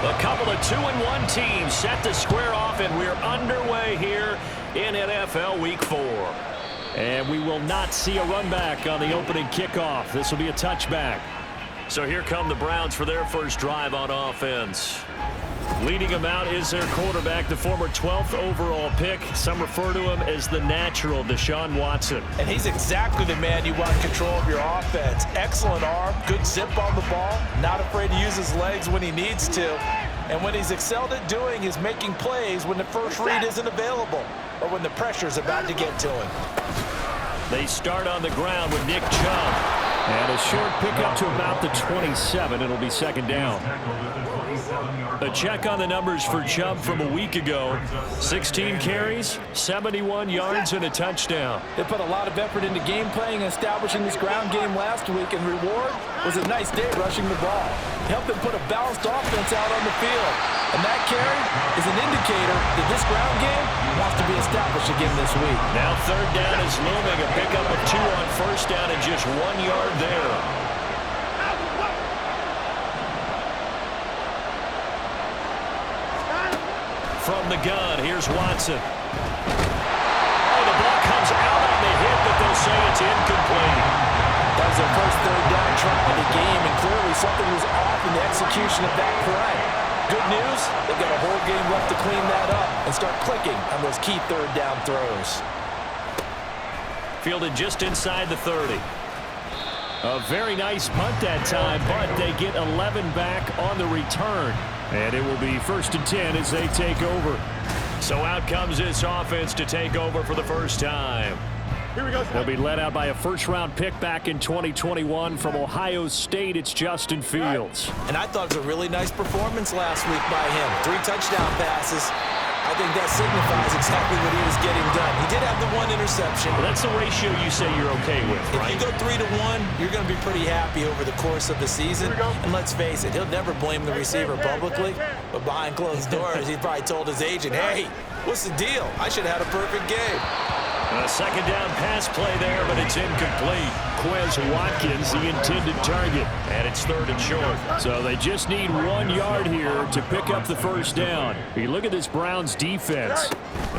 A couple of 2-1 teams set to square off, and we're underway here in NFL Week 4. And we will not see a run back on the opening kickoff. This will be a touchback. So here come the Browns for their first drive on offense. Leading them out is their quarterback, the former 12th overall pick. Some refer to him as the natural, Deshaun Watson. And he's exactly the man you want control of your offense. Excellent arm, good zip on the ball, not afraid to use his legs when he needs to. And what he's excelled at doing is making plays when the first read isn't available or when the pressure's about to get to him. They start on the ground with Nick Chubb. And a short pickup to about the 27. It'll be second down. A check on the numbers for Chubb from a week ago. 16 carries, 71 yards, and a touchdown. They put a lot of effort into game playing and establishing this ground game last week, and the reward was a nice day rushing the ball. Helped them put a balanced offense out on the field. And that carry is an indicator that this ground game wants to be established again this week. Now third down is looming. A pickup of 2 on first down and just 1 yard there. From the gun, here's Watson. Oh, the ball comes out on the hit, but they'll say it's incomplete. That was their first third down try of the game, and clearly something was off in the execution of that play. Good news, they've got a whole game left to clean that up and start clicking on those key third down throws. Fielded just inside the 30. A very nice punt that time, but they get 11 back on the return. And it will be 1st and 10 as they take over. So out comes this offense to take over for the first time. Here we go. They'll be led out by a first-round pick back in 2021 from Ohio State. It's Justin Fields. And I thought it was a really nice performance last week by him. 3 touchdown passes. I think that signifies exactly what he was getting done. He did have the 1 interception. Well, that's the ratio you say you're okay with, right? If you go 3-to-1, you're going to be pretty happy over the course of the season. And let's face it, he'll never blame the receiver publicly. But behind closed doors, he probably told his agent, hey, what's the deal? I should have had a perfect game. A second down pass play there, but it's incomplete. Quez Watkins, the intended target, and it's 3rd and short. So they just need 1 yard here to pick up the first down. You look at this Browns defense.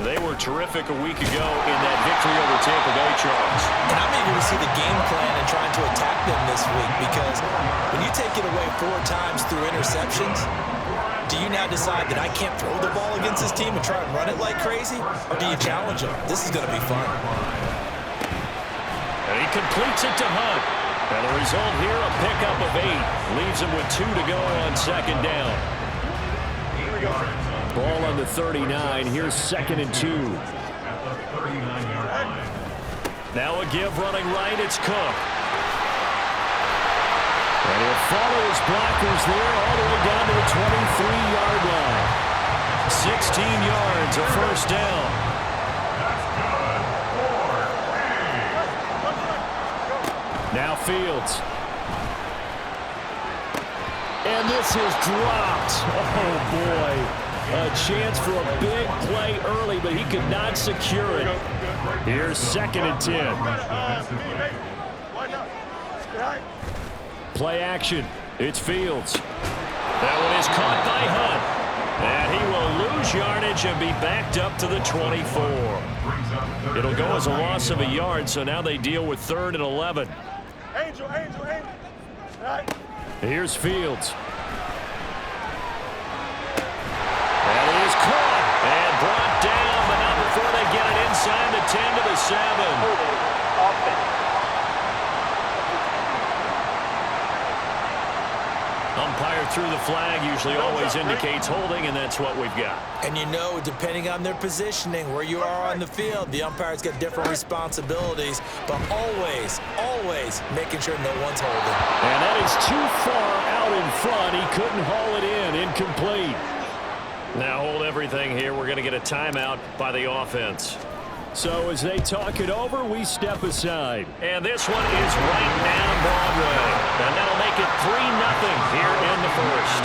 They were terrific a week ago in that victory over Tampa Bay, Charles. And I'm eager to see the game plan and trying to attack them this week, because when you take it away 4 times through interceptions, do you now decide that I can't throw the ball against this team and try and run it like crazy? Or do you challenge them? This is going to be fun. And he completes it to Hunt. And the result here, a pickup of 8. Leaves him with 2 to go on second down. Ball on the 39. Here's 2nd and 2. Now a give running right. It's Cook. And he'll follow his blockers there all the way down to the 23-yard line. 16 yards, a first down. Now Fields. And this is dropped. Oh, boy. A chance for a big play early, but he could not secure it. Here's 2nd and 10. Play action. It's Fields. That one is caught by Hunt. And he will lose yardage and be backed up to the 24. It'll go as a loss of a yard, so now they deal with 3rd and 11. Angel. Here's Fields. That is caught and brought down, but not before they get it inside the 10 to the 7. Umpire through the flag usually always indicates holding, and that's what we've got. And you know, depending on their positioning, where you are on the field, the umpire's got different responsibilities, but always making sure no one's holding. And that is too far out in front. He couldn't haul it in. Incomplete. Now hold everything here. We're going to get a timeout by the offense. So as they talk it over, we step aside. And this one is right down Broadway. And that'll make it 3-0 here in the first.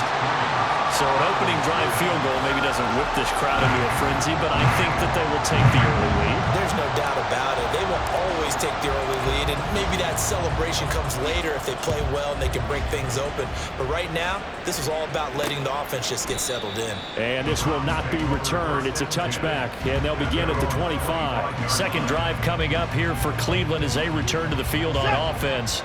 So So an opening drive field goal maybe doesn't whip this crowd into a frenzy, but I think that they will take the early lead. There's no doubt about it. They will always take the early lead, and maybe that celebration comes later if they play well and they can break things open. But right now, this is all about letting the offense just get settled in. And this will not be returned. It's a touchback, and they'll begin at the 25. Second drive coming up here for Cleveland as they return to the field on offense.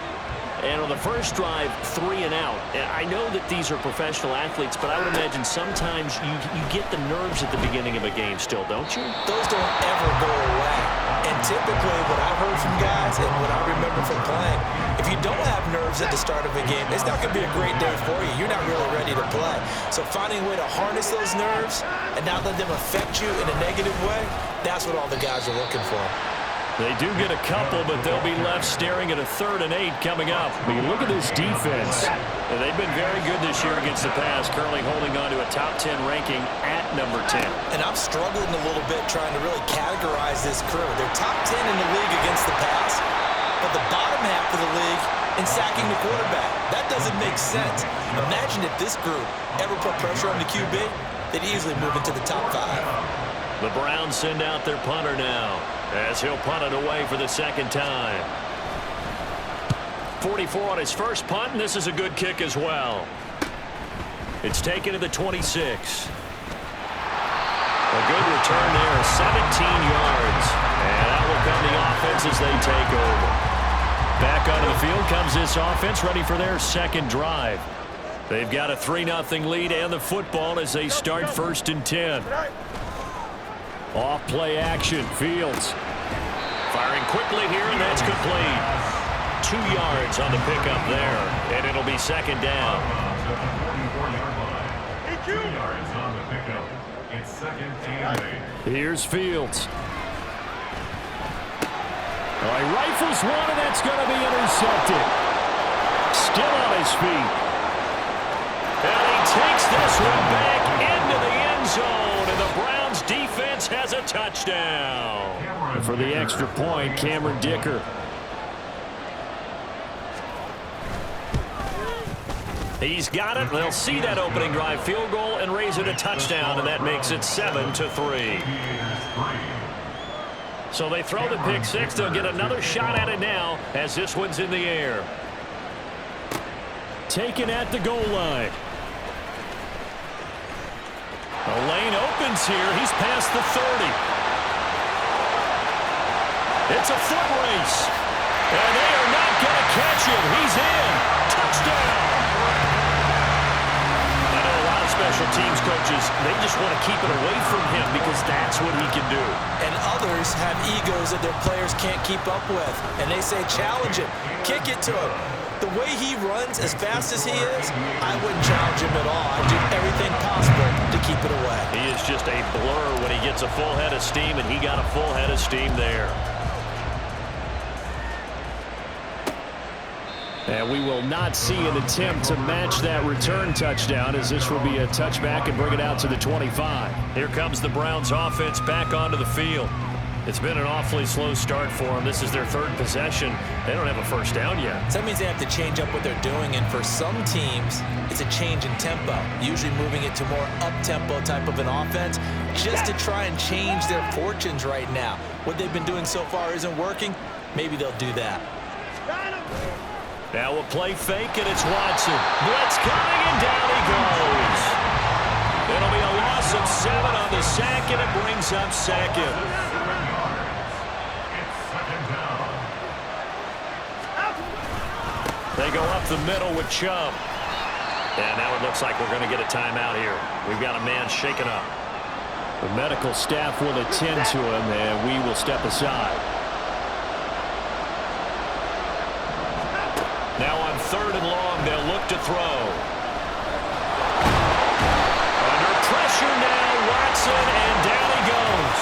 And on the first drive, 3 and out. I know that these are professional athletes, but I would imagine sometimes you get the nerves at the beginning of a game still, don't you? Those don't ever go away. And typically what I've heard from guys and what I remember from playing, if you don't have nerves at the start of a game, it's not going to be a great day for you. You're not really ready to play. So finding a way to harness those nerves and not let them affect you in a negative way, that's what all the guys are looking for. They do get a couple, but they'll be left staring at a 3rd and 8 coming up. I mean, look at this defense. They've been very good this year against the pass, currently holding on to a top 10 ranking at number 10. And I'm struggling a little bit trying to really categorize this crew. They're top 10 in the league against the pass, but the bottom half of the league in sacking the quarterback. That doesn't make sense. Imagine if this group ever put pressure on the QB, they'd easily move into the top 5. The Browns send out their punter now, as he'll punt it away for the second time. 44 on his first punt, and this is a good kick as well. It's taken to the 26. A good return there, 17 yards. And that will come the offense as they take over. Back onto the field comes this offense, ready for their second drive. They've got a 3-0 lead and the football as they start 1st and 10. Off play action, Fields. Firing quickly here, and that's complete. 2 yards on the pickup there, and it'll be second down. 2 yards on the pickup. It's 2nd and 8. Here's Fields. All right, rifles one, and that's going to be intercepted. Still on his feet. And he takes this one back into the end zone, and the Browns defense has a touchdown. And for the extra point, Cameron Dicker. He's got it. They'll see that opening drive field goal and raise it a touchdown, and that makes it 7-3. So they throw the pick six. They'll get another shot at it now as this one's in the air. Taken at the goal line. The lane opens here. He's past the 30. It's a foot race. And they are not going to catch him. He's in. Touchdown. I know a lot of special teams coaches, they just want to keep it away from him because that's what he can do. And others have egos that their players can't keep up with. And they say, challenge him. Kick it to him. The way he runs as fast as he is, I wouldn't challenge him at all. I'd do everything possible to keep it away. He is just a blur when he gets a full head of steam, and he got a full head of steam there. And we will not see an attempt to match that return touchdown, as this will be a touchback and bring it out to the 25. Here comes the Browns offense back onto the field. It's been an awfully slow start for them. This is their third possession. They don't have a first down yet. So that means they have to change up what they're doing, and for some teams, it's a change in tempo, usually moving it to more up-tempo type of an offense just to try and change their fortunes right now. What they've been doing so far isn't working. Maybe they'll do that. Now we'll play fake, and it's Watson. Blitz coming, and down he goes. It'll be a loss of 7 on the sack, and it brings up second. They go up the middle with Chubb. And now it looks like we're going to get a timeout here. We've got a man shaken up. The medical staff will attend to him, and we will step aside. Now on 3rd and long, they'll look to throw. Under pressure now, Watson, and down he goes.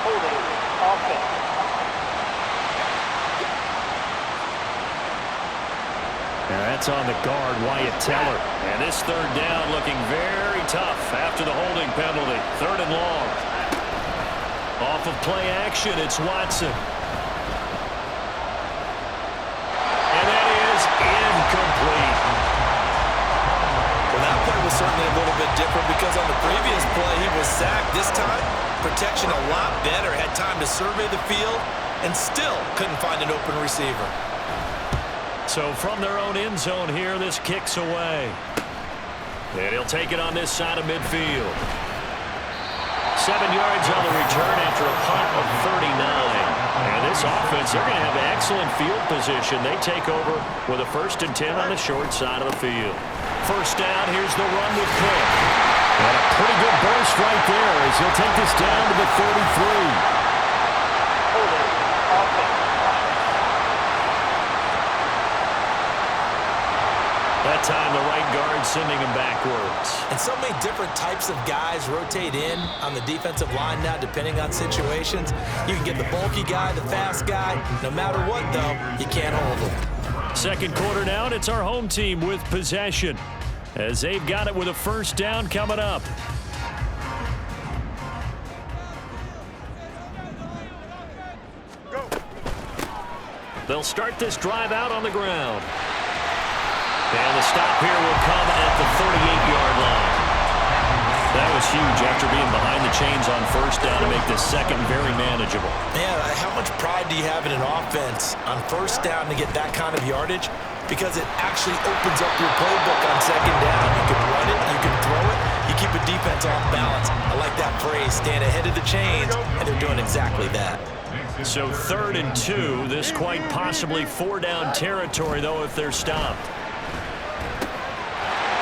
Holding offense. And that's on the guard, Wyatt Teller. And this 3rd down looking very tough after the holding penalty. 3rd and long. Off of play action, it's Watson. And that is incomplete. Well, that play was so little bit different because on the previous play he was sacked. This time, protection a lot better. Had time to survey the field and still couldn't find an open receiver. So from their own end zone here, this kicks away. And he'll take it on this side of midfield. 7 yards on the return after a punt of 39. And this offense, they're going to have excellent field position. They take over with a 1st and 10 on the short side of the field. First down, here's the run with Cook. And a pretty good burst right there as he'll take this down to the 33. That time the right guard sending him backwards. And so many different types of guys rotate in on the defensive line now depending on situations. You can get the bulky guy, the fast guy. No matter what, though, you can't hold them. Second quarter now, and it's our home team with possession as they've got it with a first down coming up. They'll start this drive out on the ground. And the stop here will come at the 38-yard line. That was huge after being behind the chains on first down to make this second very manageable. Man, how much pride do you have in an offense on first down to get that kind of yardage? Because it actually opens up your playbook on second down. You can run it, you can throw it, you keep a defense off balance. I like that phrase, stand ahead of the chains, and they're doing exactly that. So 3rd and 2, this quite possibly 4-down territory, though, if they're stopped.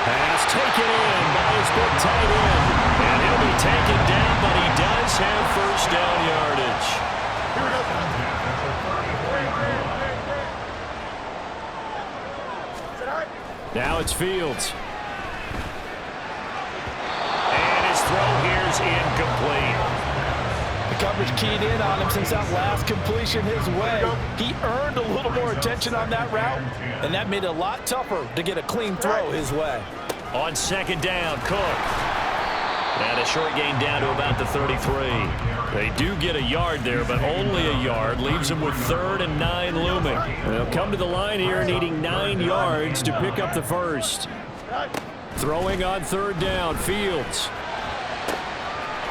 Pass taken in by his big tight end. And he'll be taken down, but he does have first down yardage. Now it's Fields. And his throw here's incomplete. The coverage keyed in on him since that last completion his way. He earned a little more attention on that route, and that made it a lot tougher to get a clean throw his way. On second down, Cook. And a short gain down to about the 33. They do get a yard there, but only a yard. Leaves them with 3rd and 9 looming. They'll come to the line here needing 9 yards to pick up the first. Throwing on 3rd down, Fields.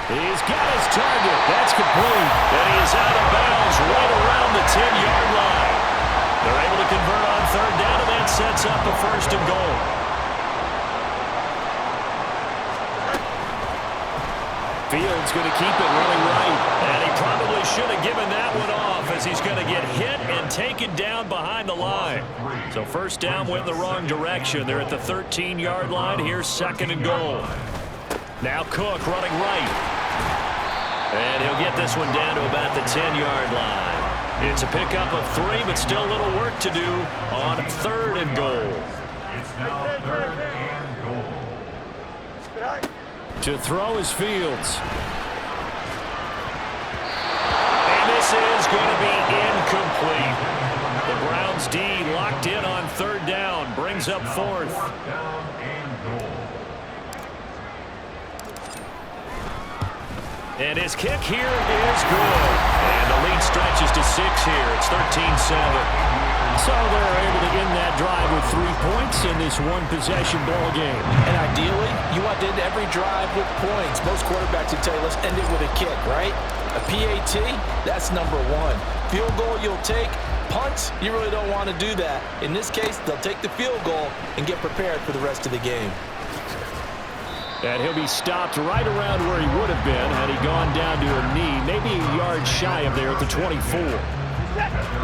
He's got his target. That's complete. And he is out of bounds right around the 10-yard line. They're able to convert on 3rd down, and that sets up a 1st and goal. Fields going to keep it running right. And he probably should have given that one off as he's going to get hit and taken down behind the line. So first down went in the wrong direction. They're at the 13-yard line. Here's 2nd and goal. Now Cook running right. And he'll get this one down to about the 10-yard line. It's a pickup of 3, but still a little work to do on 3rd and goal. It's now 3rd and goal. To throw is Fields. And this is going to be incomplete. The Browns D locked in on 3rd down. Brings up 4th. Down and goal. And his kick here is good. And the lead stretches to 6 here. It's 13-7. So they're able to end that drive with 3 points in this one-possession ball game. And ideally, you want to end every drive with points. Most quarterbacks would tell you, let's end it with a kick, right? A PAT, that's number 1. Field goal you'll take. Punts, you really don't want to do that. In this case, they'll take the field goal and get prepared for the rest of the game. And he'll be stopped right around where he would have been had he gone down to a knee, maybe a yard shy of there at the 24.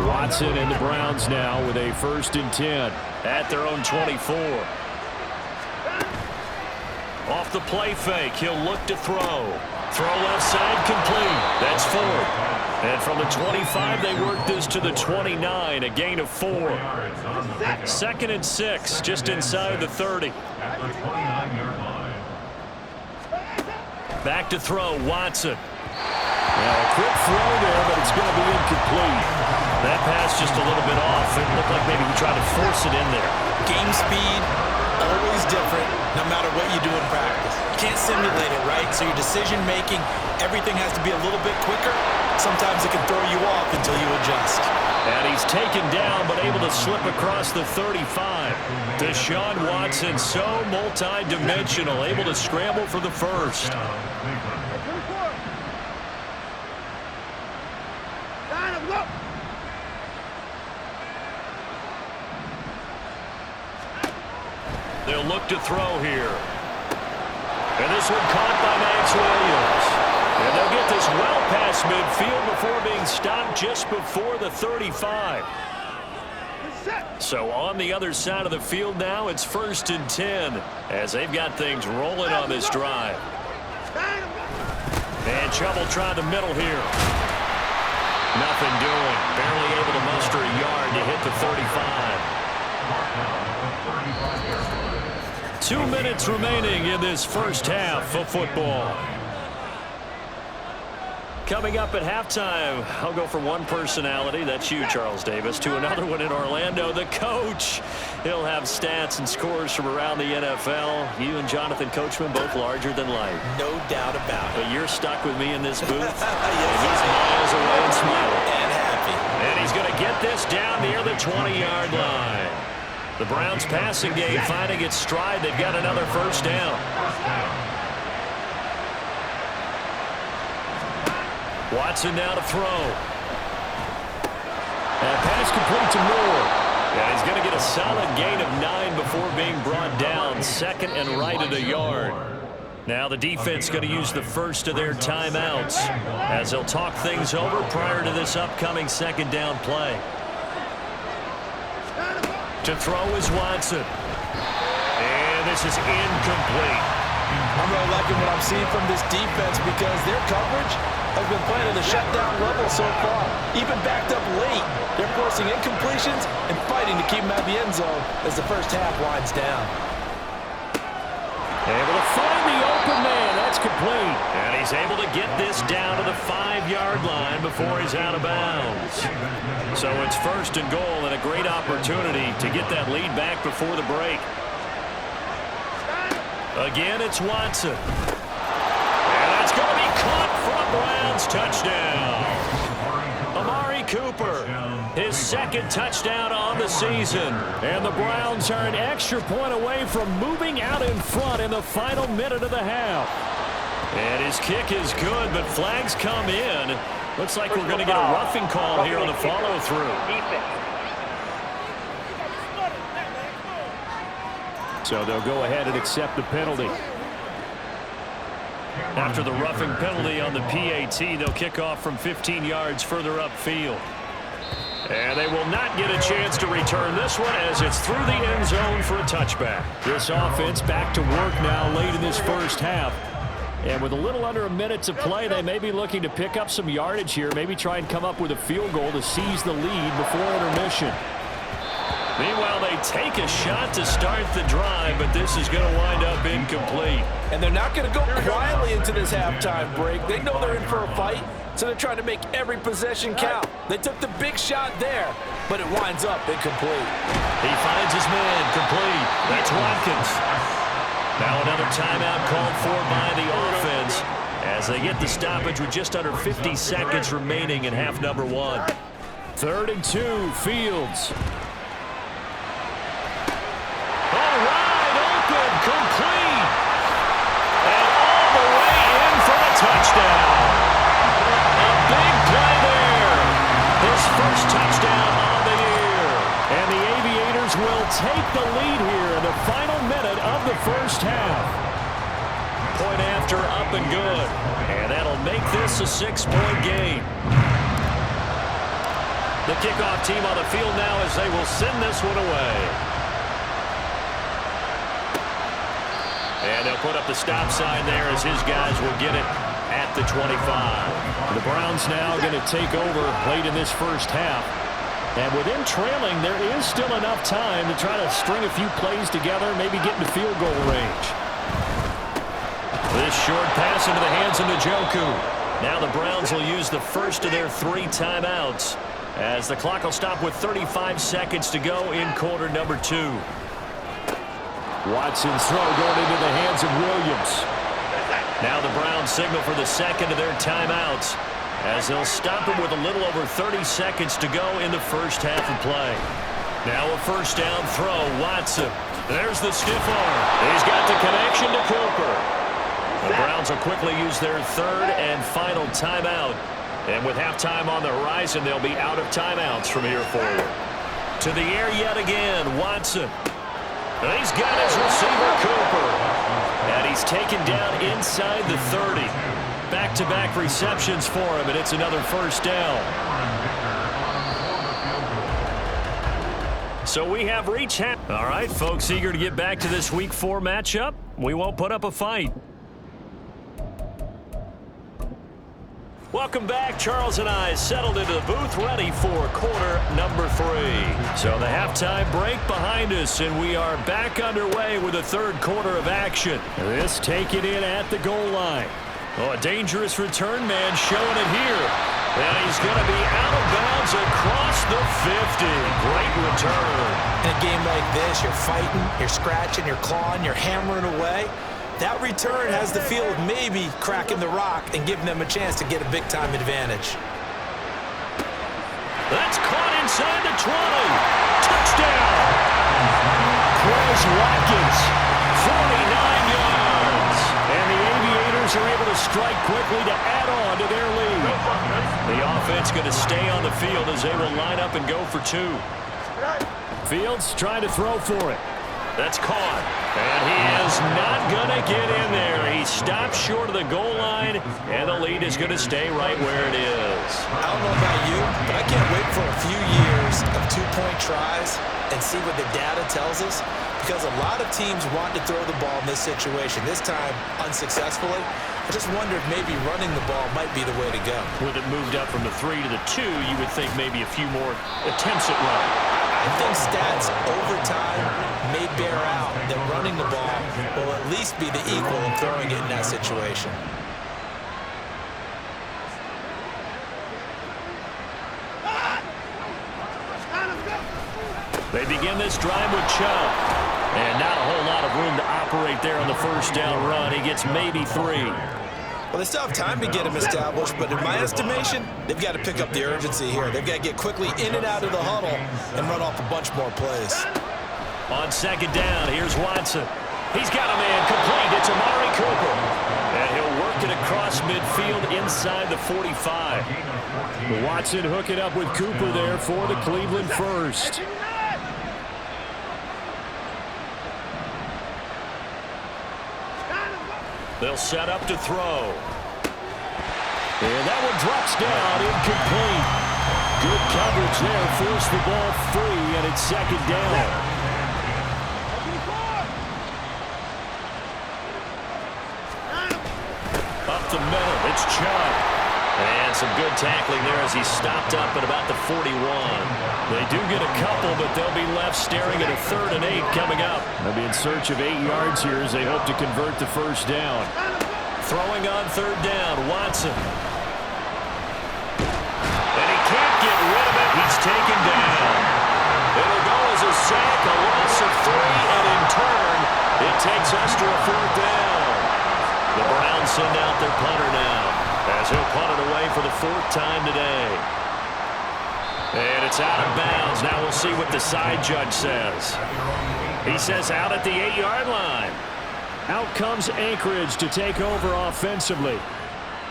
Watson and the Browns now with a 1st and 10 at their own 24. Off the play fake, he'll look to throw. Throw left side complete. That's 4th. And from the 25, they work this to the 29, a gain of 4. 2nd and 6, just inside the 30. At the 29-yard line. Back to throw, Watson. Now a quick throw there, but it's going to be incomplete. That pass just a little bit off. It looked like maybe he tried to force it in there. Game speed, always different, no matter what you do in practice. You can't simulate it, right? So your decision-making, everything has to be a little bit quicker. Sometimes it can throw you off until you adjust. And he's taken down, but able to slip across the 35. Deshaun Watson, so multi-dimensional, able to scramble for the first. They'll look to throw here. And this one caught by Max Williams. And they'll get this well past midfield before being stopped just before the 35. So on the other side of the field now, it's 1st and 10 as they've got things rolling on this drive. And trouble trying to middle here. Nothing doing. Barely able to muster a yard to hit the 35. 2 minutes remaining in this first half of football. Coming up at halftime, I'll go from one personality, that's you, Charles Davis, to another one in Orlando, the coach. He'll have stats and scores from around the NFL. You and Jonathan Coachman, both larger than life. No doubt about it. But you're stuck with me in this booth. Yes, and he's miles away and smiling. And happy. And he's going to get this down near the 20-yard line. The Browns passing game finding its stride. They've got another first down. Watson now to throw. And pass complete to Moore. And he's going to get a solid gain of 9 before being brought down. 2nd and right at a yard. Now the defense going to use the first of their timeouts as they'll talk things over prior to this upcoming 2nd down play. To throw is Watson. And this is incomplete. I'm really liking what I'm seeing from this defense because their coverage has been playing at a shutdown level so far. Even backed up late, they're forcing incompletions and fighting to keep them out of the end zone as the first half winds down. Able to find the open man. That's complete. And he's able to get this down to the 5-yard line before he's out of bounds. So it's 1st and goal and a great opportunity to get that lead back before the break. Again, it's Watson. And that's going to be caught for a Browns touchdown. Amari Cooper, his 2nd touchdown on the season. And the Browns are an extra point away from moving out in front in the final minute of the half. And his kick is good, but flags come in. Looks like we're going to get a roughing call here on the follow-through. So they'll go ahead and accept the penalty. After the roughing penalty on the PAT, they'll kick off from 15 yards further upfield. And they will not get a chance to return this one as it's through the end zone for a touchback. This offense back to work now late in this first half. And with a little under a minute to play, they may be looking to pick up some yardage here, maybe try and come up with a field goal to seize the lead before intermission. Meanwhile, they take a shot to start the drive, but this is going to wind up incomplete. And they're not going to go quietly into this halftime break. They know they're in for a fight, so they're trying to make every possession count. They took the big shot there, but it winds up incomplete. He finds his man complete. That's Watkins. Now another timeout called for by the offense as they get the stoppage with just under 50 seconds remaining in half number 1. 3rd and 2, Fields. Complete. And all the way in for the touchdown. A big play there. His first touchdown on the year. And the Aviators will take the lead here in the final minute of the first half. Point after, up and good. And that'll make this a 6-point game. The kickoff team on the field now as they will send this one away. And they'll put up the stop sign there as his guys will get it at the 25. The Browns now going to take over late in this first half. And with them trailing, there is still enough time to try to string a few plays together, maybe get into field goal range. This short pass into the hands of Njoku. Now the Browns will use the first of their 3 timeouts as the clock will stop with 35 seconds to go in quarter number 2. Watson's throw going into the hands of Williams. Now the Browns signal for the second of their timeouts as they'll stop him with a little over 30 seconds to go in the first half of play. Now a first down throw. Watson. There's the stiff arm. He's got the connection to Cooper. The Browns will quickly use their third and final timeout. And with halftime on the horizon, they'll be out of timeouts from here forward. To the air yet again, Watson. And he's got his receiver, Cooper. And he's taken down inside the 30. Back-to-back receptions for him, and it's another first down. So we have reached half. All right, folks, eager to get back to this Week 4 matchup. We won't put up a fight. Welcome back. Charles and I settled into the booth ready for quarter number 3. So the halftime break behind us, and we are back underway with the third quarter of action. This taken in at the goal line. Oh, a dangerous return man showing it here. And he's going to be out of bounds across the 50. Great return. In a game like this, you're fighting, you're scratching, you're clawing, you're hammering away. That return has the feel of maybe cracking the rock and giving them a chance to get a big-time advantage. That's caught inside the 20. Touchdown. Quez Watkins, 49 yards. And the Aviators are able to strike quickly to add on to their lead. The offense going to stay on the field as they will line up and go for 2. Fields trying to throw for it. That's caught. And he is not going to get in there. He stopped short of the goal line, and the lead is going to stay right where it is. I don't know about you, but I can't wait for a few years of 2-point tries and see what the data tells us, because a lot of teams want to throw the ball in this situation, this time unsuccessfully. I just wonder if maybe running the ball might be the way to go. With it moved up from the 3 to the 2, you would think maybe a few more attempts at running. I think stats over time may bear out that running the ball will at least be the equal of throwing it in that situation. They begin this drive with Chubb. And not a whole lot of room to operate there on the first down run. He gets maybe 3. Well, they still have time to get him established, but in my estimation, they've got to pick up the urgency here. They've got to get quickly in and out of the huddle and run off a bunch more plays. On second down, here's Watson. He's got a man complete. It's Amari Cooper. And he'll work it across midfield inside the 45. Watson hooking up with Cooper there for the Cleveland first. They'll set up to throw. And that one drops down, incomplete. Good coverage there, forced the ball free, and it's second down. Up the middle, it's Chubb. And some good tackling there as he stopped up at about the 41. They do get a couple, but they'll be left staring at a 3rd and 8 coming up. They'll be in search of 8 yards here as they hope to convert the first down. Throwing on 3rd down, Watson. And he can't get rid of it. He's taken down. It'll go as a sack, a loss of 3, and in turn, it takes us to a 4th down. The Browns send out their punter now, as he'll punt it away for the 4th time today. And it's out of bounds. Now we'll see what the side judge says. He says out at the 8-yard line. Out comes Anchorage to take over offensively.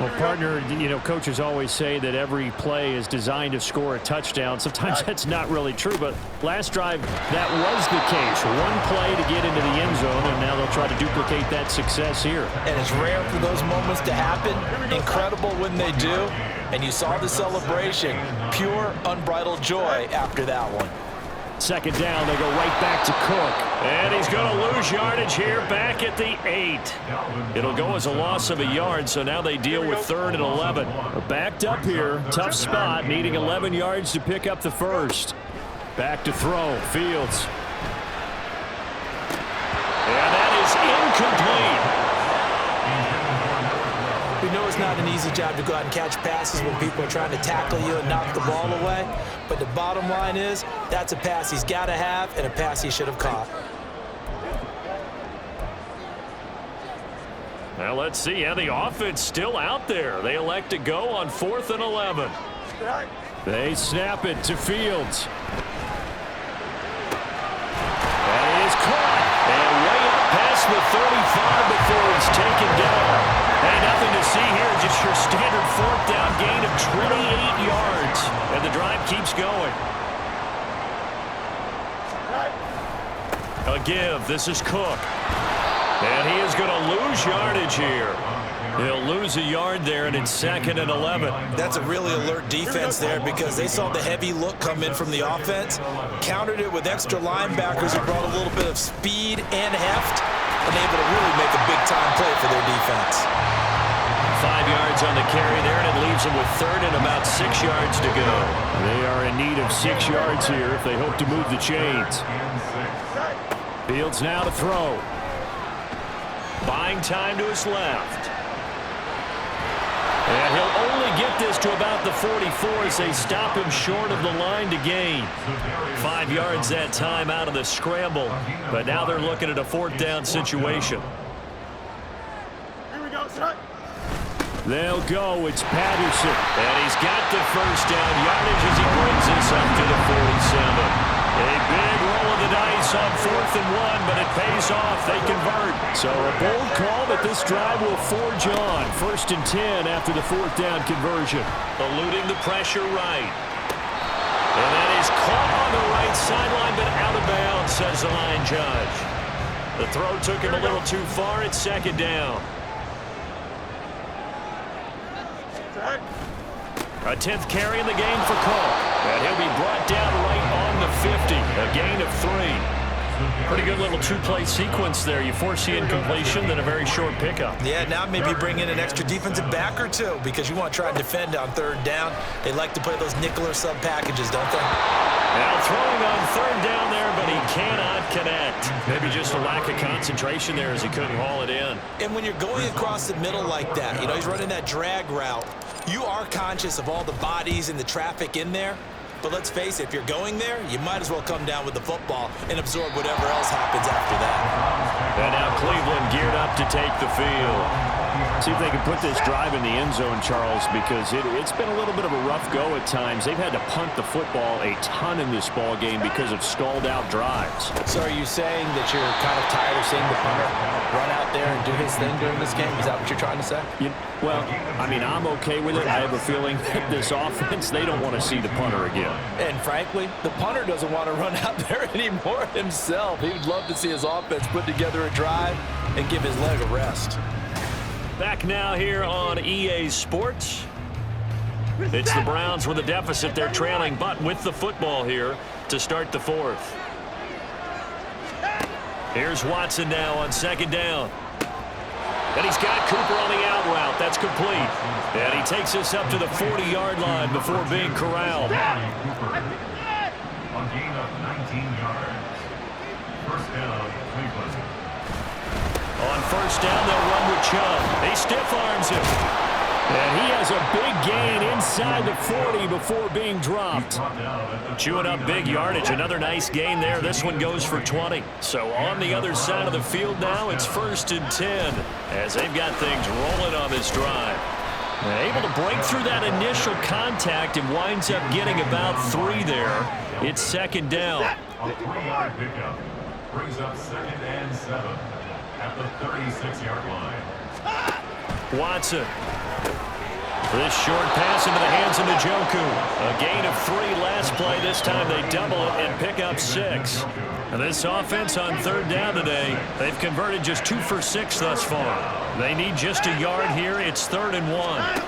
Well, partner, you know, coaches always say that every play is designed to score a touchdown. Sometimes that's not really true, but last drive, that was the case. One play to get into the end zone, and now they'll try to duplicate that success here. And it's rare for those moments to happen. Incredible when they do. And you saw the celebration. Pure, unbridled joy after that one. Second down, they go right back to Cook. And he's going to lose yardage here back at the 8. It'll go as a loss of a yard, so now they deal with 3rd and 11. Backed up here, tough spot, needing 11 yards to pick up the first. Back to throw, Fields. And that is incomplete. We know it's not an easy job to go out and catch passes when people are trying to tackle you and knock the ball away. But the bottom line is, that's a pass he's got to have and a pass he should have caught. Now let's see how the offense still out there. They elect to go on 4th and 11. They snap it to Fields. That is caught. And way up past the 35 before he's taken down. And nothing to see here, just your standard 4th down gain of 28 yards. And the drive keeps going. A give. This is Cook. And he is going to lose yardage here. He'll lose a yard there, and it's 2nd and 11. That's a really alert defense there because they saw the heavy look come in from the offense, countered it with extra linebackers who brought a little bit of speed and heft, and able to really make a big-time play for their defense. 5 yards on the carry there, and it leaves them with 3rd and about 6 yards to go. They are in need of 6 yards here if they hope to move the chains. Fields now to throw. Buying time to his left. And he'll only get this to about the 44 as they stop him short of the line to gain. 5 yards that time out of the scramble. But now they're looking at a 4th down situation. Here we go, son. They'll go. It's Patterson. And he's got the 1st down yardage as he brings this up to the 47. A big roll of the dice on 4th and 1, but it pays off. They convert. So a bold call, but this drive will forge on. 1st and 10 after the 4th down conversion. Eluding the pressure right. And that is caught on the right sideline, but out of bounds, says the line judge. The throw took him a little too far. It's 2nd down. A 10th carry in the game for Cook. And he'll be brought down right on the 50. A gain of 3. Pretty good little 2-play sequence there. You force the incompletion, then a very short pickup. Yeah, now maybe bring in an extra defensive back or two because you want to try and defend on 3rd down. They like to play those nickel or sub packages, don't they? Now throwing on 3rd down there, but he cannot connect. Maybe just a lack of concentration there as he couldn't haul it in. And when you're going across the middle like that, you know, he's running that drag route, you are conscious of all the bodies and the traffic in there. But let's face it, if you're going there, you might as well come down with the football and absorb whatever else happens after that. And now Cleveland geared up to take the field. See if they can put this drive in the end zone, Charles, because it's been a little bit of a rough go at times. They've had to punt the football a ton in this ball game because of stalled-out drives. So are you saying that you're kind of tired of seeing the punter run out there and do his thing during this game? Is that what you're trying to say? Well, I mean, I'm okay with it. I have a feeling that this offense, they don't want to see the punter again. And frankly, the punter doesn't want to run out there anymore himself. He would love to see his offense put together a drive and give his leg a rest. Back now here on EA Sports. It's the Browns with a deficit. They're trailing, but with the football here to start the 4th. Here's Watson now on 2nd down. And he's got Cooper on the out route. That's complete. And he takes us up to the 40-yard line before being corralled. On gain of 19 yards. 1st down, Cleveland. On 1st down, they'll run with Chubb. He stiff-arms him. And he has a big gain inside the 40 before being dropped. Chewing up big yardage. Another nice gain there. This one goes for 20. So on the other side of the field now, it's 1st and 10 as they've got things rolling on this drive. And able to break through that initial contact and winds up getting about 3 there. It's 2nd down. A 3-yard pickup brings up 2nd and 7 at the 36-yard line. Watson. This short pass into the hands of Njoku. A gain of 3 last play. This time they double it and pick up 6. And this offense on 3rd down today, they've converted just 2 for 6 thus far. They need just a yard here. It's 3rd and 1.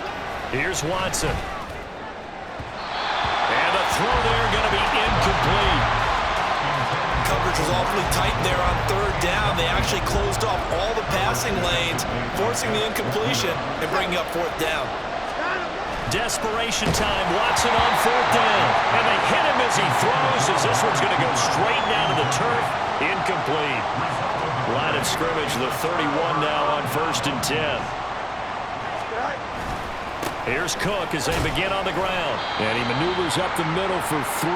Here's Watson. And the throw there going to be incomplete. Coverage was awfully tight there on 3rd down. They actually closed off all the passing lanes, forcing the incompletion and bringing up 4th down. Desperation time. Watson on 4th down. And they hit him as he throws as this one's going to go straight down to the turf. Incomplete. Line of scrimmage, the 31 now on 1st and 10. Here's Cook as they begin on the ground. And he maneuvers up the middle for 3,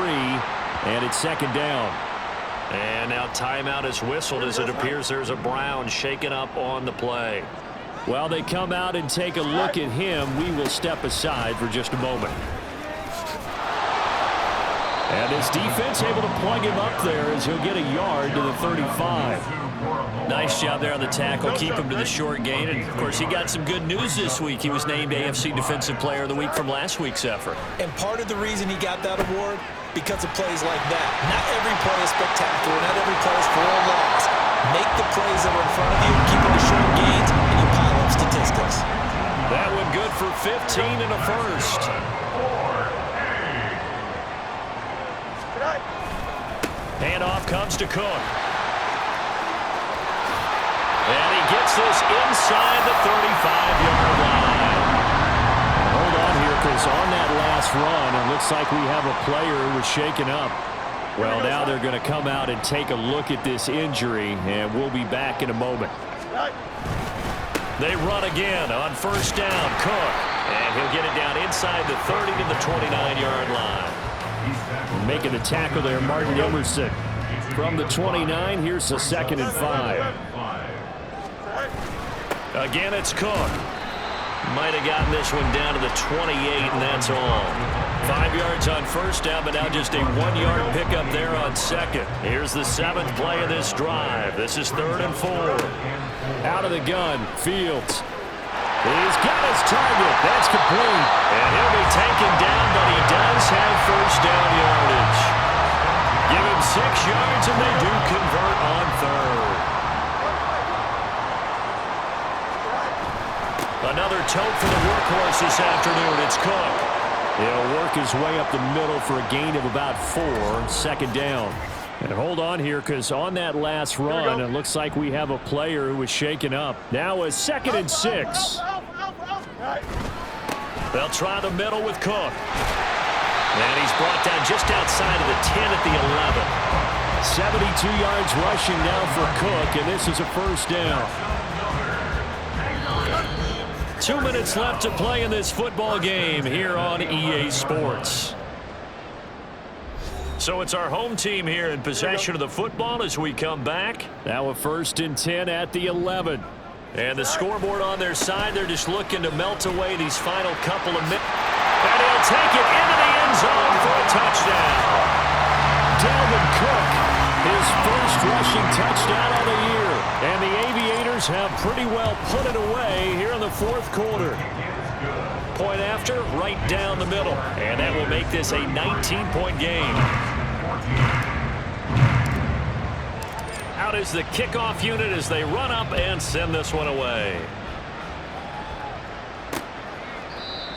and it's second down. And now timeout is whistled as it appears there's a Brown shaken up on the play. While they come out and take a look at him, we will step aside for just a moment. And this defense able to plug him up there as he'll get a yard to the 35. Nice job there on the tackle. Keep him to the short gain. And, of course, he got some good news this week. He was named AFC Defensive Player of the Week from last week's effort. And part of the reason he got that award, because of plays like that. Not every play is spectacular. Not every play is for a loss. Make the plays that are in front of you, keep it to short gains, and you pile up statistics. That one good for 15 and a first. Handoff comes to Cook. And he gets this inside the 35-yard line. Hold on here, because on that last run, it looks like we have a player who was shaken up. Well, now they're going to come out and take a look at this injury, and we'll be back in a moment. They run again on first down. Cook. And he'll get it down inside the 30 to the 29-yard line. Making the tackle there, Martin Emerson. From the 29, here's the 2nd and 5. Again, it's Cook. Might have gotten this one down to the 28, and that's all. 5 yards on first down, but now just a 1-yard pickup there on second. Here's the 7th play of this drive. This is 3rd and 4. Out of the gun, Fields. He's got his target. That's complete. And he'll be taken down, but he does have first down yardage. Give him 6 yards, and they do convert on 3rd. Another tote for the workhorse this afternoon. It's Cook. He'll work his way up the middle for a gain of about 4. 2nd down. And hold on here, because on that last run, it looks like we have a player who was shaken up. Now a 2nd and 6. They'll try the middle with Cook. And he's brought down just outside of the 10 at the 11. 72 yards rushing now for Cook, and this is a first down. 2 minutes left to play in this football game here on EA Sports. So it's our home team here in possession of the football as we come back. Now a 1st and 10 at the 11. And the scoreboard on their side, they're just looking to melt away these final couple of minutes. And he'll take it into the end zone for a touchdown. Dalvin Cook, his first rushing touchdown of the year. And the Aviators have pretty well put it away here in the 4th quarter. Point after, right down the middle. And that will make this a 19-point game. Out is the kickoff unit as they run up and send this one away.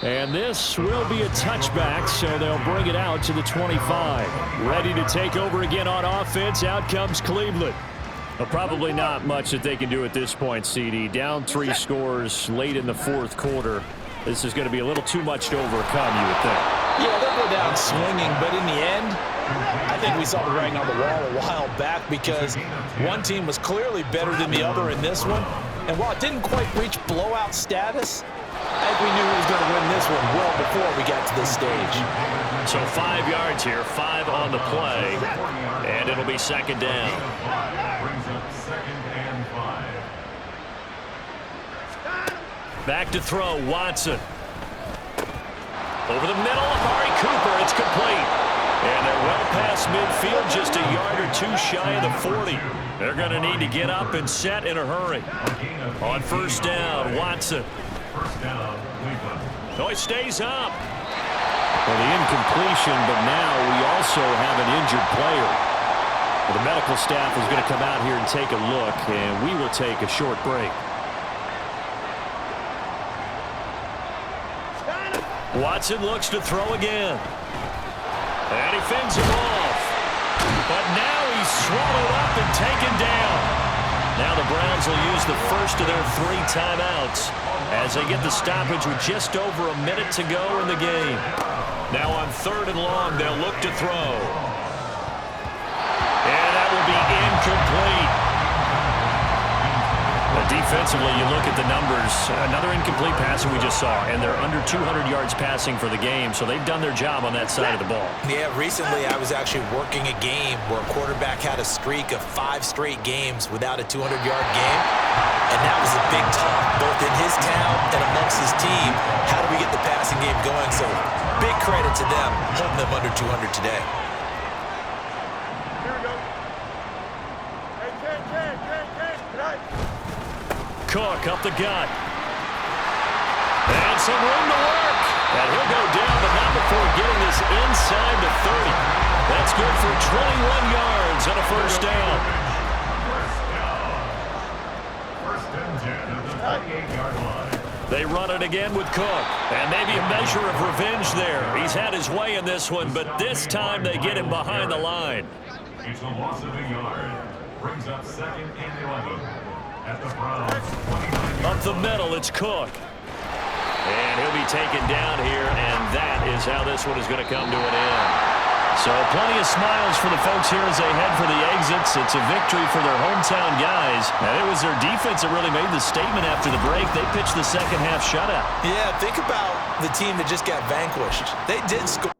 And this will be a touchback, so they'll bring it out to the 25. Ready to take over again on offense. Out comes Cleveland. Well, probably not much that they can do at this point, CD. Down 3 scores late in the 4th quarter. This is going to be a little too much to overcome, you would think. Yeah, they'll go down swinging, but in the end, I think we saw the writing on the wall a while back because one team was clearly better than the other in this one. And while it didn't quite reach blowout status, I think we knew who was going to win this one well before we got to this stage. So 5 yards here, 5 on the play, and it'll be 2nd down. Brings up 2nd and 5. Back to throw, Watson. Over the middle, Amari Cooper, it's complete. And they're well past midfield, just a yard or 2 shy of the 40. They're going to need to get up and set in a hurry. On first down, Watson. First down, Cleveland. No, he stays up. Well, the incompletion, but now we also have an injured player. Well, the medical staff is going to come out here and take a look, and we will take a short break. Watson looks to throw again. And he fends him off. But now he's swallowed up and taken down. Now the Browns will use the first of their 3 timeouts as they get the stoppage with just over a minute to go in the game. Now on 3rd and long, they'll look to throw. And that will be incomplete. The Defensively, you look at the numbers. Another incomplete passing we just saw, and they're under 200 yards passing for the game, so they've done their job on that side of the ball. Yeah, recently I was actually working a game where a quarterback had a streak of 5 straight games without a 200-yard game, and that was a big talk both in his town and amongst his team. How do we get the passing game going? So big credit to them holding them under 200 today. Here we go. Hey, Ken. Tonight. Cook up the gut. And some room to work. And he'll go down, but not before getting this inside the 30. That's good for 21 yards and a first down. First and 10 at the 38-yard line. They run it again with Cook. And maybe a measure of revenge there. He's had his way in this one, but this time they get him behind the line. It's a loss of a yard. Brings up second and 11 at the Browns' 29-yard Up the middle, it's Cook. And he'll be taken down here, and that is how this one is going to come to an end. So plenty of smiles for the folks here as they head for the exits. It's a victory for their hometown guys. And it was their defense that really made the statement after the break. They pitched the second half shutout. Yeah, think about the team that just got vanquished. They did score.